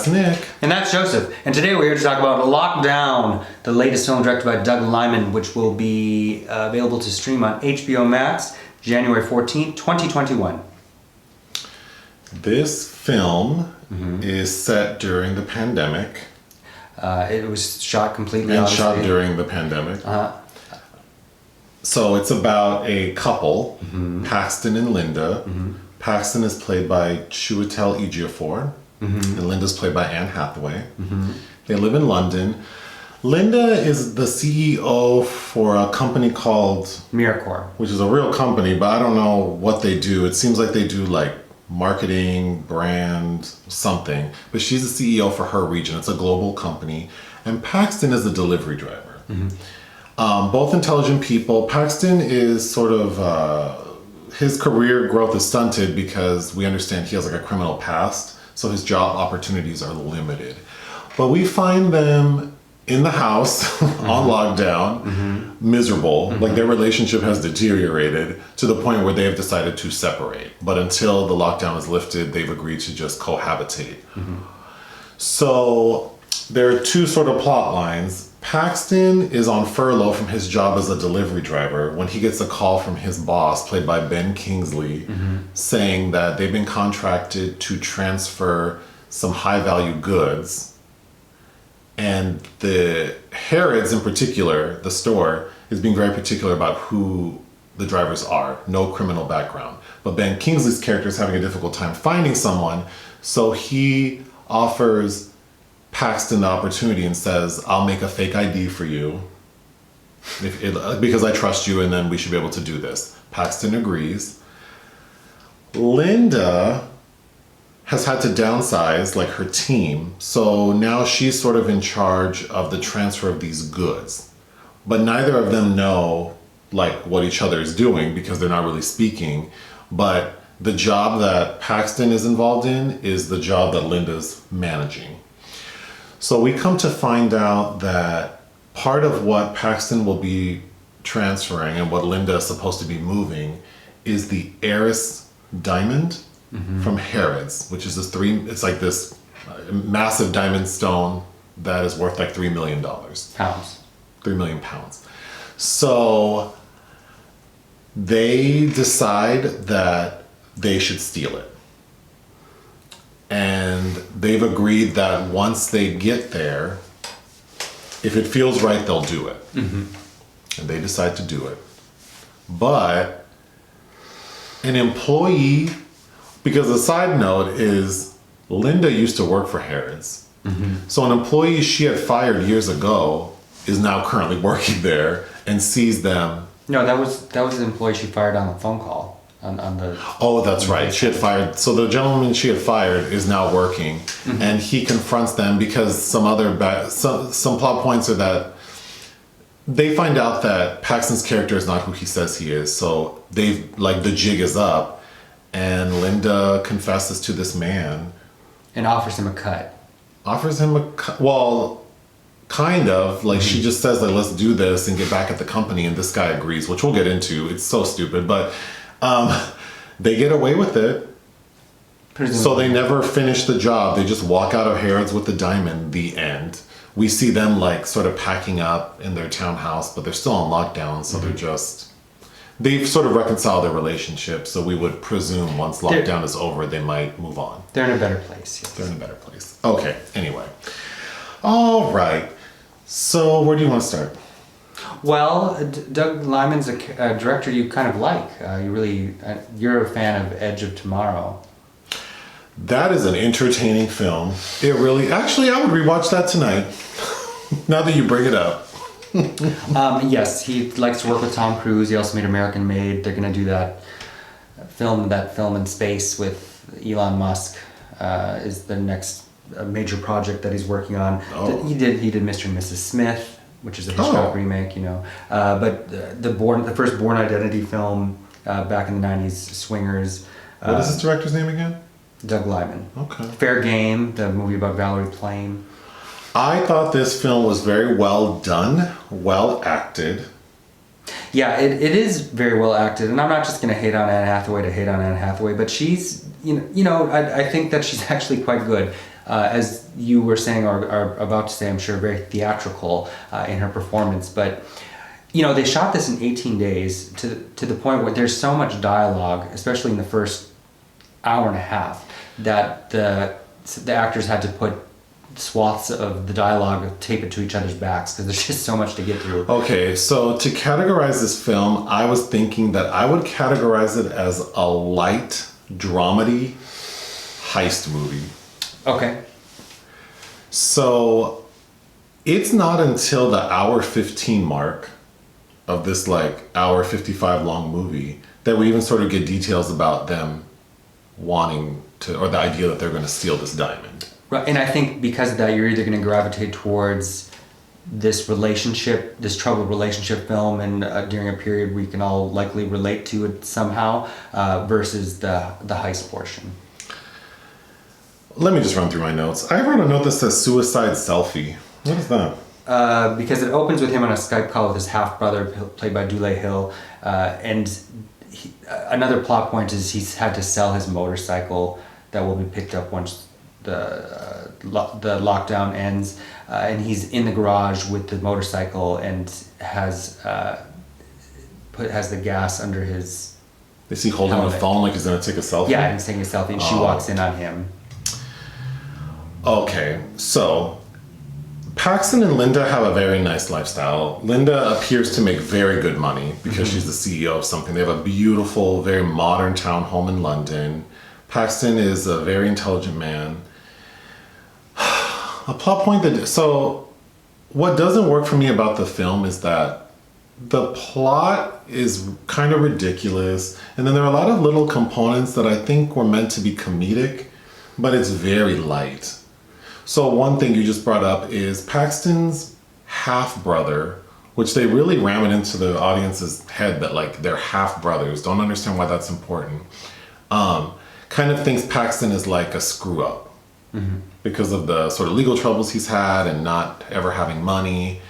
That's Nick. And that's Joseph. And today we're here to talk about Lockdown, the latest film directed by Doug Liman, which will be available to stream on HBO Max January 14th, 2021. This film is set during the pandemic. It was shot completely And obviously. shot during the pandemic. So it's about a couple, Paxton and Linda. Paxton is played by Chiwetel Ejiofor, and Linda's played by Anne Hathaway. They live in London. Linda is the CEO for a company called Miracore, which is a real company, but I don't know what they do. It seems like they do like marketing, brand, something. But she's the CEO for her region. It's a global company. And Paxton is the delivery driver. Both intelligent people. Paxton is sort of, his career growth is stunted because we understand he has like a criminal past. So his job opportunities are limited. But we find them in the house on lockdown, miserable. Like their relationship has deteriorated to the point where they have decided to separate. But until the lockdown is lifted, they've agreed to just cohabitate. So there are two sort of plot lines. Paxton is on furlough from his job as a delivery driver when he gets a call from his boss, played by Ben Kingsley, saying that they've been contracted to transfer some high-value goods. And the Harrods in particular, the store, is being very particular about who the drivers are. No criminal background. But Ben Kingsley's character is having a difficult time finding someone, so he offers Paxton the opportunity and says, I'll make a fake ID for you because I trust you, and then we should be able to do this. Paxton agrees. Linda has had to downsize like her team, so now she's sort of in charge of the transfer of these goods. But neither of them know like what each other is doing because they're not really speaking. But the job that Paxton is involved in is the job that Linda's managing. So we come to find out that part of what Paxton will be transferring and what Linda is supposed to be moving is the heiress diamond from Harrods, which is it's like this massive diamond stone that is worth like $3 million. Pounds. 3 million pounds. So they decide that they should steal it. And they've agreed that once they get there, if it feels right, they'll do it. And they decide to do it. But an employee, because the side note is Linda used to work for Harrods. So an employee she had fired years ago is now currently working there and sees them. No, that was the employee she fired on the phone call. On the Oh, that's right. She had fired. So the gentleman she had fired is now working, and he confronts them because some plot points are that they find out that Paxton's character is not who he says he is. So the jig is up, and Linda confesses to this man and offers him a cut. Well, kind of like she just says like, let's do this and get back at the company, and this guy agrees, which we'll get into. It's so stupid, but they get away with it. So they never finish the job. They just walk out of Harrods with the diamond. The end. We see them like sort of packing up in their townhouse, but they're still on lockdown, so they've sort of reconciled their relationship. So we would presume once lockdown is over, they might move on. They're in a better place. Yes. They're in a better place. Okay. Anyway. All right. So where do you want to start? Well, Doug Liman's a director you kind of like. You're a fan of Edge of Tomorrow. That is an entertaining film. It really, actually, I would rewatch that tonight. Now that you bring it up. Yes, he likes to work with Tom Cruise. He also made American Made. They're going to do that film in space with Elon Musk. Is the next major project that he's working on. Oh. He did Mr. and Mrs. Smith, which is a Hitchcock remake, But the first Bourne Identity film back in the 90s, Swingers. What is this director's name again? Doug Liman. Okay. Fair Game, the movie about Valerie playing. I thought this film was very well done, well acted. Yeah, it is very well acted, and I'm not just going to hate on Anne Hathaway, but she's, I think that she's actually quite good. as you were saying, or are about to say, I'm sure, very theatrical in her performance. But, you know, they shot this in 18 days to the point where there's so much dialogue, especially in the first hour and a half, that the actors had to put swaths of the dialogue, tape it to each other's backs, because there's just so much to get through. Okay, so to categorize this film, I was thinking that I would categorize it as a light dramedy heist movie. Okay. So it's not until the hour 15 mark of this like hour 55 long movie that we even sort of get details about them wanting to, or the idea that they're going to steal this diamond. Right, and I think because of that, you're either going to gravitate towards this relationship, this troubled relationship film, and during a period we can all likely relate to it somehow, versus the heist portion. Let me just run through my notes. I wrote a note that says suicide selfie. What is that? Because it opens with him on a Skype call with his half-brother, played by Dulé Hill, and another plot point is he's had to sell his motorcycle that will be picked up once the lockdown ends, and he's in the garage with the motorcycle and has the gas under his. Is he holding helmet. a phone like he's gonna take a selfie? Yeah, he's taking a selfie, and she walks in on him. Okay, so Paxton and Linda have a very nice lifestyle. Linda appears to make very good money because she's the CEO of something. They have a beautiful, very modern town home in London. Paxton is a very intelligent man. A plot point that... So, what doesn't work for me about the film is that the plot is kind of ridiculous, and then there are a lot of little components that I think were meant to be comedic, but it's very light. So one thing you just brought up is Paxton's half-brother, which they really ram it into the audience's head that like they're half-brothers. Don't understand why that's important. Kind of thinks Paxton is like a screw-up because of the sort of legal troubles he's had and not ever having money.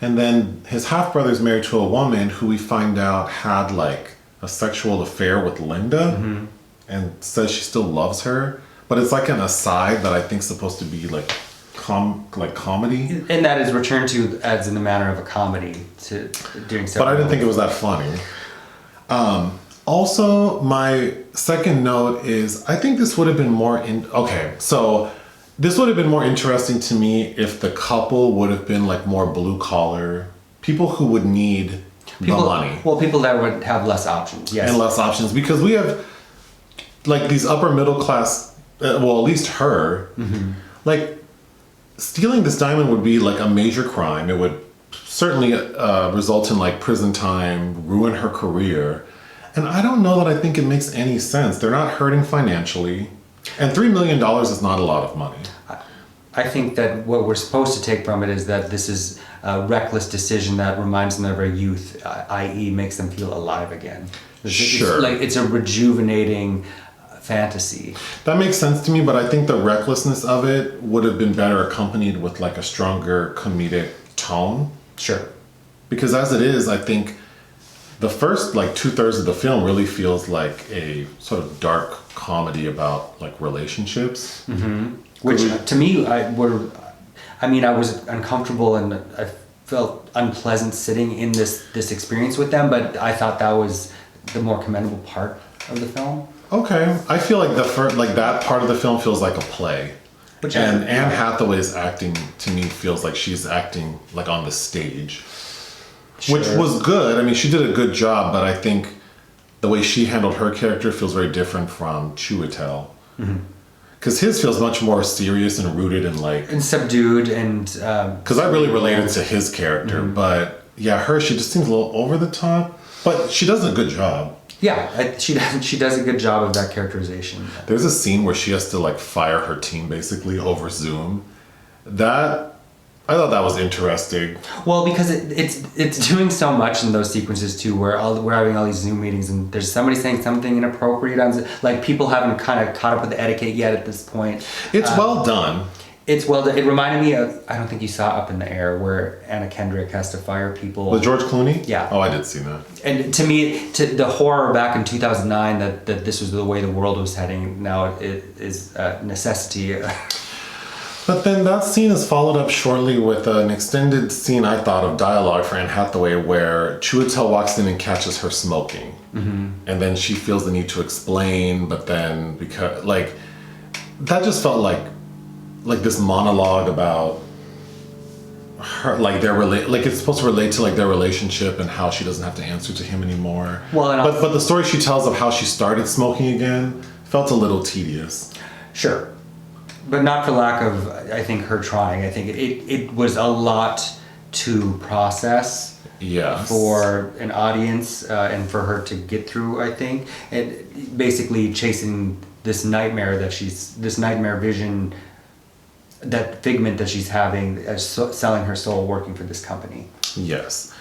And then his half-brother's married to a woman who we find out had like a sexual affair with Linda and says she still loves her. But it's like an aside that I think is supposed to be like comedy. And that is returned to as in the manner of a comedy to doing so. But I didn't think it was that funny. Also, my second note is I think this would have been more this would have been more interesting to me if the couple would have been like more blue collar people who would need the money. Well, people that would have less options, yes. And less options, because we have like these upper middle class, well, at least her, like stealing this diamond would be like a major crime. It would certainly result in like prison time, ruin her career. And I don't know that I think it makes any sense. They're not hurting financially. And $3 million is not a lot of money. I think that what we're supposed to take from it is that this is a reckless decision that reminds them of their youth, i.e. makes them feel alive again. Sure. It's a rejuvenating fantasy. That makes sense to me, but I think the recklessness of it would have been better accompanied with like a stronger comedic tone. Sure. Because as it is, I think the first like 2/3 of the film really feels like a sort of dark comedy about like relationships. Which to me, I was uncomfortable and I felt unpleasant sitting in this experience with them, but I thought that was the more commendable part of the film. Okay, I feel like that part of the film feels like a play. And Anne Hathaway's acting to me feels like she's acting like on the stage. Sure. Which was good. I mean, she did a good job, but I think the way she handled her character feels very different from Chiwetel. Because his feels much more serious and rooted in like... And subdued and... Because I really related to his character, but yeah, she just seems a little over the top, but she does a good job. Yeah, she does a good job of that characterization. There's a scene where she has to like fire her team basically over Zoom. I thought that was interesting. Well, because it's doing so much in those sequences too, where we're having all these Zoom meetings and there's somebody saying something inappropriate on Zoom. Like people haven't kind of caught up with the etiquette yet at this point. It's well done. It's well done. It reminded me of, I don't think you saw Up in the Air, where Anna Kendrick has to fire people. With George Clooney? Yeah. Oh, I did see that. And to me, the horror back in 2009 that this was the way the world was heading, now it is a necessity. But then that scene is followed up shortly with an extended scene, I thought, of dialogue for Anne Hathaway where Chiwetel walks in and catches her smoking. And then she feels the need to explain, but then because, like, that just felt like this monologue about her, like it's supposed to relate to like their relationship and how she doesn't have to answer to him anymore. Well, but the story she tells of how she started smoking again felt a little tedious. Sure. But not for lack of, I think, her trying. I think it was a lot to process for an audience and for her to get through, I think. And basically chasing this nightmare this nightmare vision, that figment that she's having as selling her soul working for this company. Yes.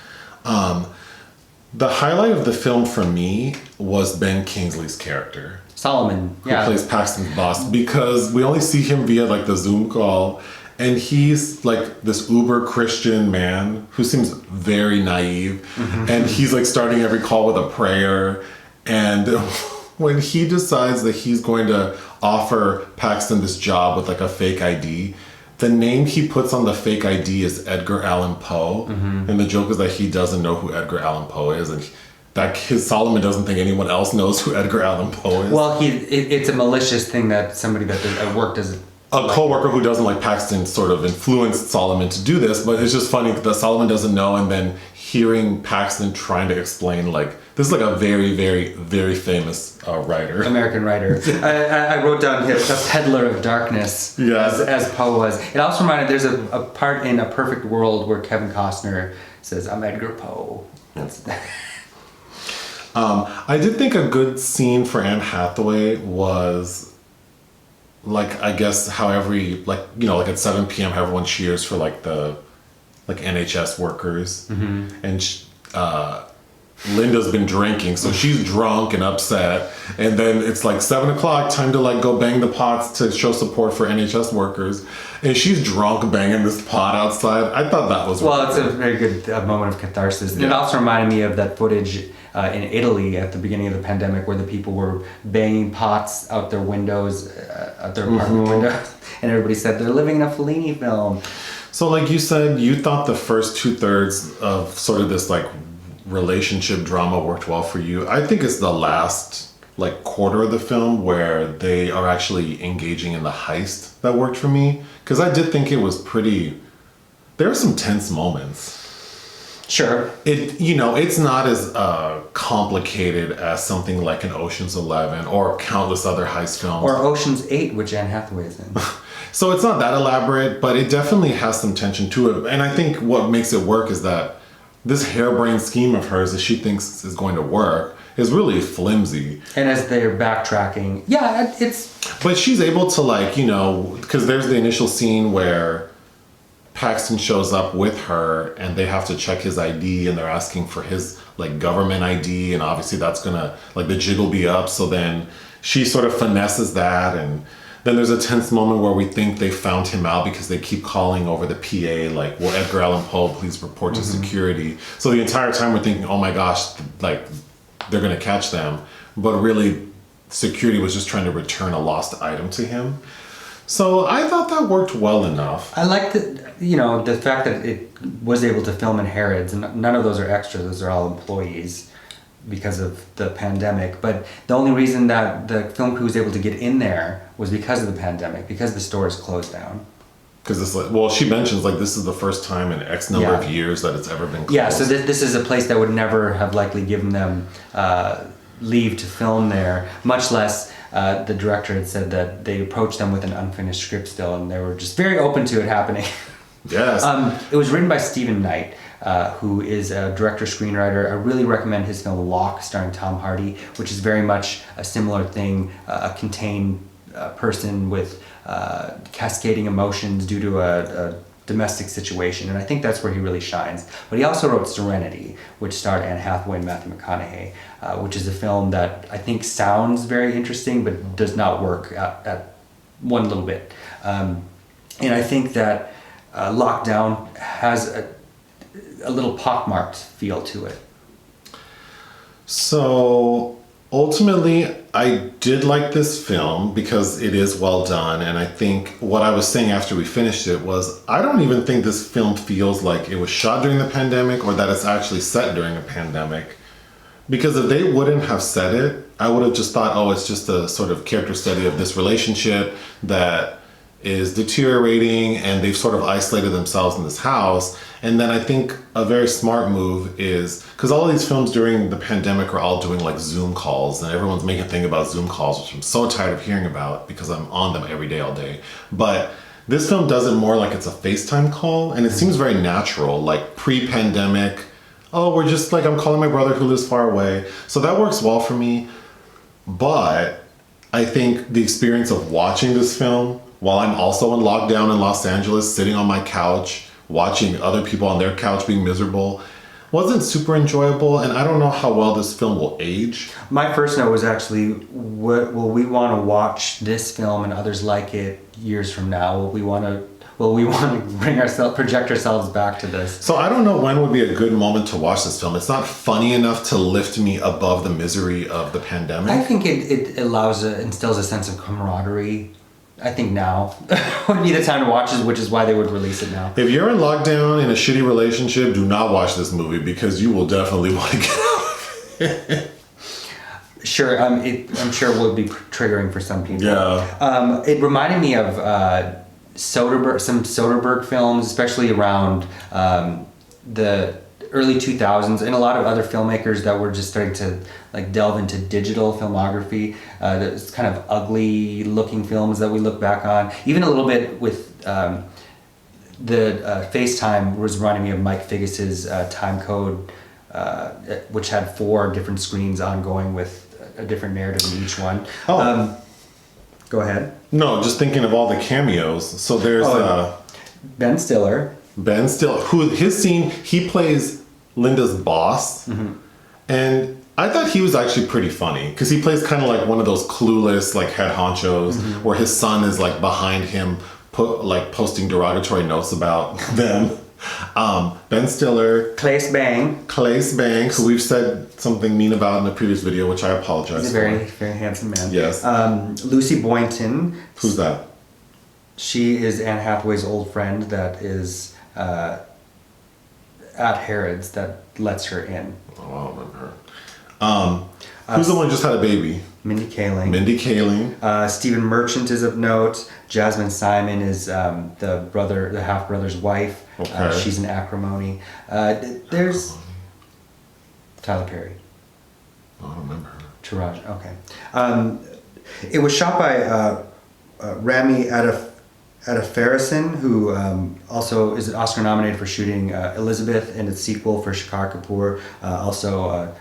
The highlight of the film for me was Ben Kingsley's character. Solomon, who plays Paxton's boss, because we only see him via like the Zoom call, and he's like this uber Christian man who seems very naive, and he's like starting every call with a prayer, and when he decides that he's going to offer Paxton this job with like a fake ID, the name he puts on the fake ID is Edgar Allan Poe, and the joke is that he doesn't know who Edgar Allan Poe is, and that Solomon doesn't think anyone else knows who Edgar Allan Poe is. Well, it's a malicious thing that somebody that worked as a co-worker who doesn't like Paxton sort of influenced Solomon to do this, but it's just funny that Solomon doesn't know, and then hearing Paxton trying to explain, like, this is like a very, very, very famous writer. American writer. I wrote down here, the peddler of darkness, as Poe was. It also reminded, there's a part in A Perfect World where Kevin Costner says, "I'm Edgar Poe." I did think a good scene for Anne Hathaway was, like, I guess how like at 7 p.m. how everyone cheers for like the NHS workers, and Linda's been drinking, so she's drunk and upset, and then it's like 7 o'clock, time to like go bang the pots to show support for NHS workers, and she's drunk banging this pot outside. I thought that was it's a very good moment of catharsis. It also reminded me of that footage in Italy at the beginning of the pandemic where the people were banging pots out their windows, out their apartment windows, and everybody said they're living in a Fellini film. So like you said, you thought the first 2/3 of sort of this like relationship drama worked well for you. I think it's the last like quarter of the film where they are actually engaging in the heist that worked for me, because I did think it was there are some tense moments. Sure. It's not as complicated as something like an Ocean's 11 or countless other heist films. Or Ocean's 8, which Anne Hathaway is in. So it's not that elaborate, but it definitely has some tension to it. And I think what makes it work is that this harebrained scheme of hers that she thinks is going to work is really flimsy. And as they're backtracking, it's... But she's able to because there's the initial scene where Paxton shows up with her and they have to check his ID and they're asking for his like government ID, and obviously that's gonna like the jig will be up, so then she sort of finesses that, and then there's a tense moment where we think they found him out because they keep calling over the PA like, "Will Edgar Allan Poe please report to security?" So the entire time we're thinking, oh my gosh, like they're gonna catch them, but really security was just trying to return a lost item to him. So I thought that worked well enough. I liked the fact that it was able to film in Harrods, and none of those are extras, those are all employees because of the pandemic. But the only reason that the film crew was able to get in there was because of the pandemic, because the stores closed down. Because she mentions like this is the first time in X number of years that it's ever been closed. Yeah, so this is a place that would never have likely given them leave to film there, much less the director had said that they approached them with an unfinished script still, and they were just very open to it happening. Yes. It was written by Stephen Knight, who is a director-screenwriter. I really recommend his film Locke, starring Tom Hardy, which is very much a similar thing, a contained person with cascading emotions due to a domestic situation, and I think that's where he really shines. But he also wrote Serenity, which starred Anne Hathaway and Matthew McConaughey, which is a film that I think sounds very interesting but does not work at one little bit. And I think that Lockdown has a little pockmarked feel to it. So ultimately, I did like this film because it is well done, and I think what I was saying after we finished it was I don't even think this film feels like it was shot during the pandemic or that it's actually set during a pandemic. Because if they wouldn't have said it, I would have just thought, oh, it's just a sort of character study of this relationship that is deteriorating and they've sort of isolated themselves in this house. And then I think a very smart move is, because all of these films during the pandemic are all doing like Zoom calls and everyone's making a thing about Zoom calls, which I'm so tired of hearing about because I'm on them every day, all day. But this film does it more like it's a FaceTime call, and it seems very natural, like pre-pandemic. Oh, we're just like, I'm calling my brother who lives far away. So that works well for me. But I think the experience of watching this film while I'm also in lockdown in Los Angeles, sitting on my couch, watching other people on their couch being miserable, wasn't super enjoyable. And I don't know how well this film will age. My first note was actually, will we want to watch this film and others like it years from now? Will we want to project ourselves back to this? So I don't know when would be a good moment to watch this film. It's not funny enough to lift me above the misery of the pandemic. I think it instills a sense of camaraderie. I think now would be the time to watch it, which is why they would release it now. If you're in lockdown in a shitty relationship, do not watch this movie because you will definitely want to get out of it. Sure, I'm sure it would be triggering for some people. Yeah. It reminded me of some Soderbergh films, especially around the early 2000s, and a lot of other filmmakers that were just starting to like delve into digital filmography. There's kind of ugly looking films that we look back on. Even a little bit with the FaceTime was reminding me of Mike Figgis's Time Code, which had 4 different screens ongoing with a different narrative in each one. Go ahead. No, just thinking of all the cameos. So there's Ben Stiller. Who his scene, he plays Linda's boss. Mm-hmm. And I thought he was actually pretty funny because he plays kind of like one of those clueless like head honchos, mm-hmm. where his son is like behind him posting derogatory notes about them. Ben Stiller, Claes Bang, who we've said something mean about in the previous video, which I apologize He's a very, very handsome man. Yes. Lucy Boynton. Who's that? She is Anne Hathaway's old friend that is at Harrods that lets her in. Oh, I don't remember her. Who's the one who just had a baby? Mindy Kaling. Stephen Merchant is of note. Jazmyn Simon is the half brother's wife. Okay. She's in Acrimony. There's Tyler Perry. I don't remember her. Taraj. Okay. It was shot by Remi Adefarasin, who also is Oscar nominated for shooting Elizabeth and its sequel for Shakar Kapoor. Also.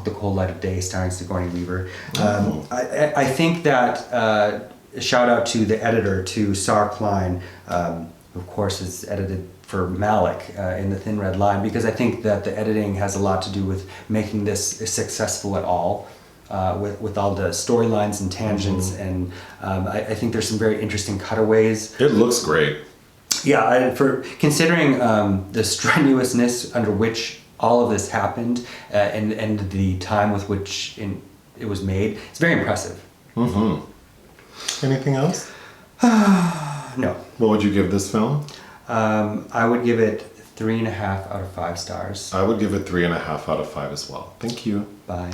The Cold Light of Day, starring Sigourney Weaver. I think that shout out to the editor, to Sar Klein, who of course is edited for Malick in The Thin Red Line, because I think that the editing has a lot to do with making this successful at all, with all the storylines and tangents, mm-hmm. and I think there's some very interesting cutaways. It looks great. Yeah, for considering the strenuousness under which all of this happened, and the time with which it was made, it's very impressive. Mm-hmm. Anything else? No. What would you give this film? I would give it 3.5 out of 5 stars. I would give it 3.5 out of 5 as well. Thank you. Bye.